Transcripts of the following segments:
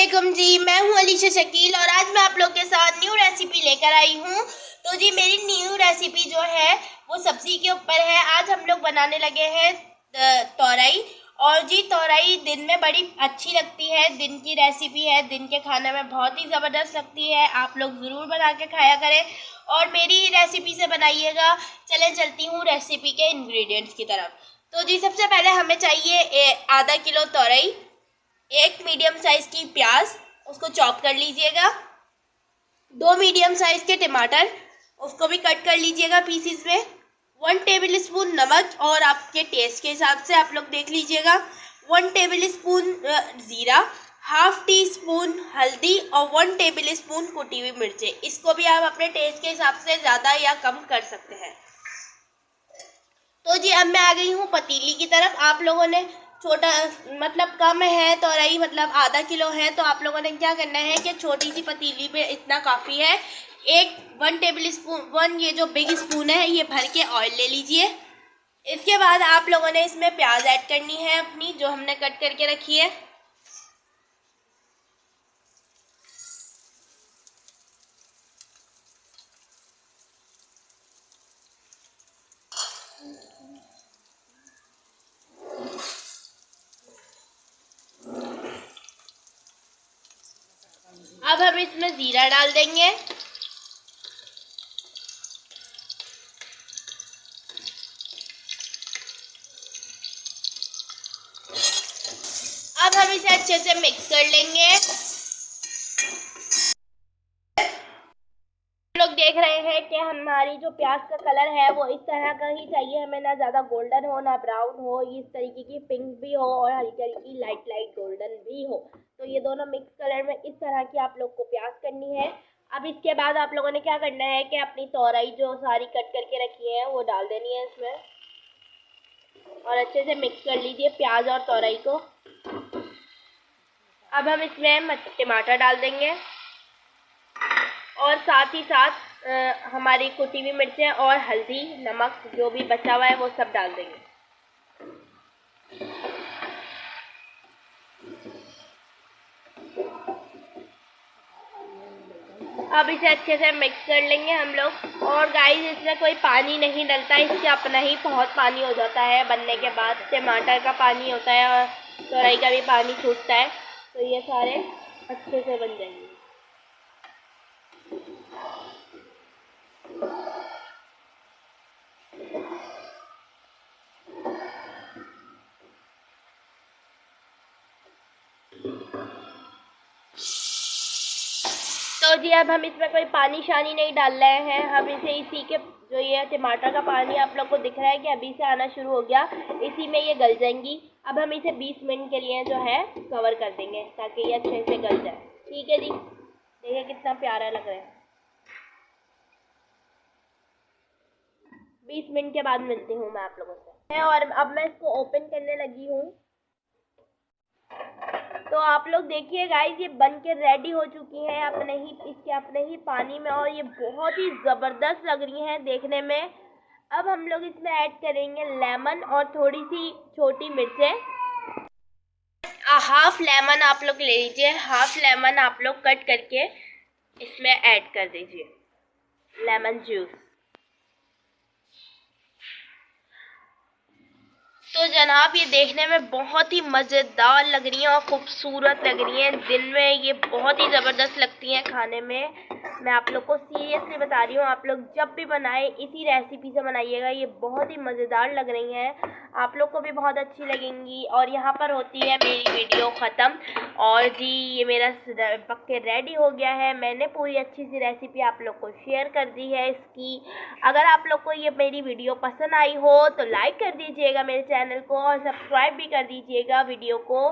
वालेकुम जी, मैं हूँ अलीशा शकील और आज मैं आप लोग के साथ न्यू रेसिपी लेकर आई हूँ। तो जी मेरी न्यू रेसिपी जो है वो सब्जी के ऊपर है। आज हम लोग बनाने लगे हैं तोरई। और जी तोरई दिन में बड़ी अच्छी लगती है, दिन की रेसिपी है, दिन के खाने में बहुत ही ज़बरदस्त लगती है। आप लोग ज़रूर बना के खाया करें और मेरी रेसिपी से बनाइएगा। चलें चलती हूँ रेसिपी के इंग्रेडिएंट्स की तरफ। तो जी सबसे पहले हमें चाहिए आधा किलो तोरई, एक मीडियम साइज की प्याज, उसको चॉप कर लीजिएगा। 2 मीडियम साइज के टमाटर, उसको भी कट कर लीजिएगा पीसीस में। 1 टेबल स्पून नमक और आपके टेस्ट के हिसाब से आप लोग देख लीजिएगा। 1 टेबल स्पून ज़ीरा, हाफ टी स्पून हल्दी और 1 टेबल स्पून कुटी हुई मिर्चें। इसको भी आप अपने टेस्ट के हिसाब से ज़्यादा या कम कर सकते हैं। तो जी अब मैं आ गई हूँ पतीली की तरफ। आप लोगों ने छोटा मतलब कम है तोरई, मतलब आधा किलो है, तो आप लोगों ने क्या करना है कि छोटी सी पतीली में इतना काफ़ी है। 1 टेबल स्पून ये जो बिग स्पून है ये भर के ऑयल ले लीजिए। इसके बाद आप लोगों ने इसमें प्याज ऐड करनी है अपनी, जो हमने कट करके रखी है। अब हम इसमें ज़ीरा डाल देंगे। अब हम इसे अच्छे से मिक्स कर लेंगे। लोग देख रहे हैं कि हमारी जो प्याज का कलर है वो इस तरह का ही चाहिए हमें, ना ज़्यादा गोल्डन हो ना ब्राउन हो, इस तरीके की पिंक भी हो और हल्की हल्की लाइट लाइट गोल्डन भी हो। तो ये दोनों मिक्स कलर में इस तरह की आप लोग को प्याज करनी है। अब इसके बाद आप लोगों ने क्या करना है कि अपनी तोरई जो सारी कट करके रखी है वो डाल देनी है इसमें और अच्छे से मिक्स कर लीजिए प्याज और तोरई को। अब हम इसमें टमाटर डाल देंगे और साथ ही साथ हमारी कुटी हुई मिर्चें और हल्दी नमक जो भी बचा हुआ है वो सब डाल देंगे। अब इसे अच्छे से मिक्स कर लेंगे हम लोग। और गाइस इसमें कोई पानी नहीं डलता, इससे अपना ही बहुत पानी हो जाता है बनने के बाद। टमाटर का पानी होता है और तोरई का भी पानी छूटता है, तो ये सारे अच्छे से बन जाएंगे। तो जी अब हम इसमें कोई पानी शानी नहीं डाल रहे हैं। हम इसे इसी के जो ये टमाटर का पानी आप लोग को दिख रहा है कि अभी से आना शुरू हो गया, इसी में ये गल जाएंगी। अब हम इसे 20 मिनट के लिए जो है कवर कर देंगे ताकि ये अच्छे से गल जाए। ठीक है जी, देखिए कितना प्यारा लग रहा है। 20 मिनट के बाद मिलती हूँ मैं आप लोगों से। और अब मैं इसको ओपन करने लगी हूँ। तो आप लोग देखिए गाइस ये बन के रेडी हो चुकी है अपने ही पानी में और ये बहुत ही ज़बरदस्त लग रही हैं देखने में। अब हम लोग इसमें ऐड करेंगे लेमन और थोड़ी सी छोटी मिर्चें। हाफ लेमन आप लोग ले लीजिए, हाफ लेमन आप लोग कट करके इसमें ऐड कर दीजिए, लेमन जूस। तो जनाब ये देखने में बहुत ही मज़ेदार लग रही हैं और खूबसूरत लग रही हैं। दिन में ये बहुत ही ज़बरदस्त लगती हैं खाने में। मैं आप लोग को सीरियसली बता रही हूँ, आप लोग जब भी बनाएं इसी रेसिपी से बनाइएगा, ये बहुत ही मज़ेदार लग रही हैं, आप लोग को भी बहुत अच्छी लगेंगी। और यहाँ पर होती है मेरी वीडियो ख़त्म। और जी ये मेरा पक्के रेडी हो गया है। मैंने पूरी अच्छी सी रेसिपी आप लोग को शेयर कर दी है इसकी। अगर आप लोग को ये मेरी वीडियो पसंद आई हो तो लाइक कर दीजिएगा मेरे चैनल को और सब्सक्राइब भी कर दीजिएगा वीडियो को।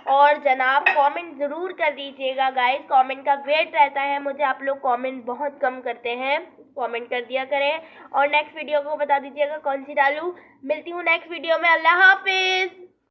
और जनाब कमेंट ज़रूर कर दीजिएगा गाइस, कमेंट का वेट रहता है मुझे। आप लोग कमेंट बहुत कम करते हैं, कमेंट कर दिया करें और नेक्स्ट वीडियो को बता दीजिएगा कौन सी डालूं। मिलती हूँ नेक्स्ट वीडियो में। अल्लाह हाफिज़।